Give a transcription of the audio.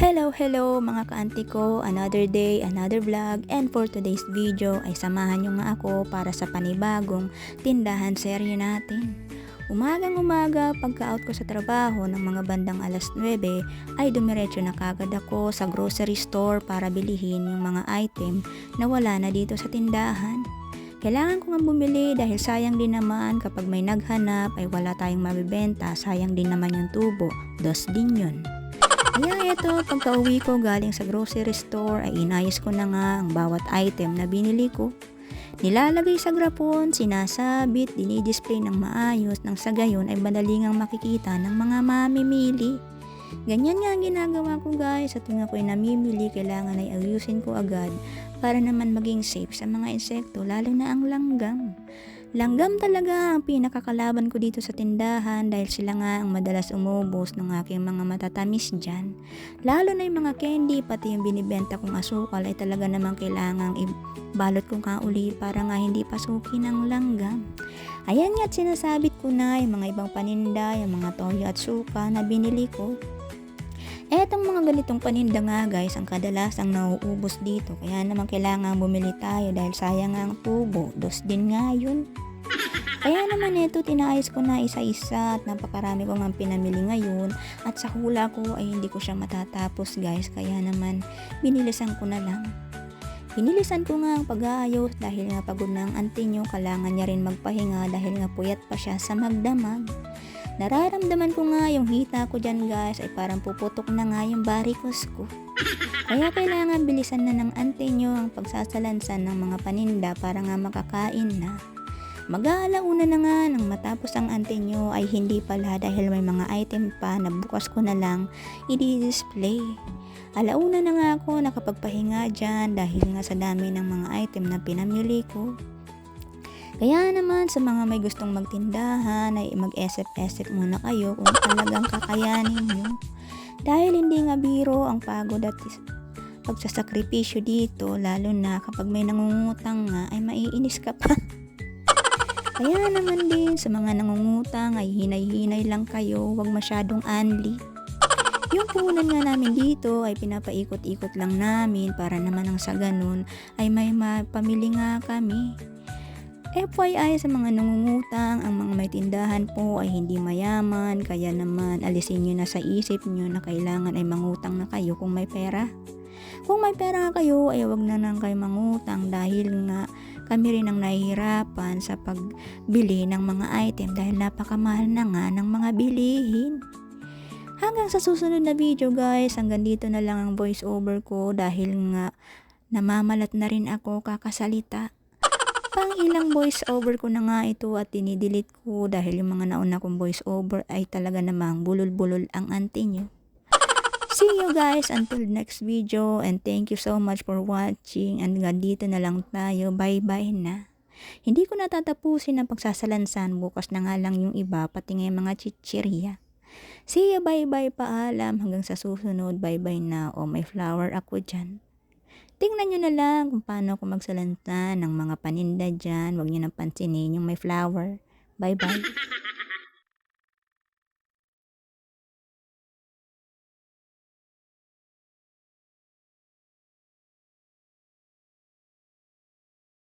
Hello mga ka-auntie ko, another day, another vlog, and for today's video ay samahan nyo nga ako para sa panibagong tindahan serye natin. Umagang umaga, pagka-out ko sa trabaho ng mga bandang alas 9 ay dumiretso na kagad ako sa grocery store para bilihin yung mga item na wala na dito sa tindahan. Kailangan ko nga bumili dahil sayang din naman kapag may naghanap ay wala tayong mabibenta, sayang din naman yung tubo, dos din yun. Kaya eto, pagka-uwi ko galing sa grocery store ay inayos ko na nga ang bawat item na binili ko. Nilalagay sa grapon, sinasabit, dinidisplay ng maayos nang sa gayon ay madaling ang makikita ng mga mamimili. Ganyan nga ang ginagawa ko guys, at tuwing ako'y namimili kailangan ay ayusin ko agad para naman maging safe sa mga insekto, lalo na ang langgam. Langgam talaga ang pinakakalaban ko dito sa tindahan dahil sila nga ang madalas umubos ng aking mga matatamis dyan. Lalo na yung mga candy, pati yung binibenta kong asukal ay talaga namang kailangang ibalot ko nga uli para nga hindi pasukin ng langgam. Ayan nga at sinasabit ko na yung mga ibang paninda, yung mga toyo at suka na binili ko. Etong mga ganitong paninda nga guys, ang kadalasang nauubos dito. Kaya naman kailangan bumili tayo dahil sayang ang tubo. Dos din nga yun. Kaya naman ito, tinaayos ko na isa-isa at napakarami ko nga pinamili ngayon. At sa hula ko ay hindi ko siya matatapos guys. Kaya naman binilisan ko na lang. Binilisan ko nga ang pag-aayos dahil nga pagod na ang auntie nyo. Kailangan niya rin magpahinga dahil nga puyat pa siya sa magdamag. Nararamdaman ko nga yung hita ko dyan guys ay parang puputok na nga yung barikos ko. Kaya kailangan bilisan na ng auntie nyo ang pagsasalansan ng mga paninda para nga makakain na. Mag-aalauna na nga nang matapos ang auntie nyo ay hindi pala dahil may mga item pa na bukas ko na lang i-display. Alauna na nga ako nakapagpahinga dyan dahil nga sa dami ng mga item na pinamili ko. Kaya naman sa mga may gustong magtindahan ay mag-esep-esep muna kayo kung talagang kakayanin nyo. Dahil hindi nga biro ang pagod at pagsasakripisyo dito, lalo na kapag may nangungutang nga ay maiinis ka pa. Kaya naman din sa mga nangungutang ay hinay-hinay lang kayo, huwag masyadong anli. Yung puhunan nga namin dito ay pinapaikot-ikot lang namin para naman ang sa ganun ay may mapamili nga kami. FYI sa mga nangungutang, ang mga may tindahan po ay hindi mayaman, kaya naman alisin nyo na sa isip nyo na kailangan ay mangutang na kayo kung may pera. Kung may pera kayo ay wag na lang kayo mangutang dahil nga kami rin ang nahihirapan sa pagbili ng mga item dahil napakamahal na nga ng mga bilihin. Hanggang sa susunod na video guys, hanggang dito na lang ang voice over ko dahil nga namamalat na rin ako kakasalita. Pang ilang voice over ko na nga ito at dinidelete ko dahil yung mga nauna kong voice over ay talaga namang bulol-bulol ang auntie nyo. See you guys until next video and thank you so much for watching and dito na lang tayo. Bye bye na. Hindi ko natatapusin ang pagsasalansan, bukas na nga lang yung iba pati nga yung mga chichirya. See you, bye bye, paalam hanggang sa susunod. Bye bye na. O may flower ako dyan. Tingnan nyo na lang kung paano ako magsalanta ng mga paninda dyan. Huwag nyo nang pansinin yung may flower. Bye-bye.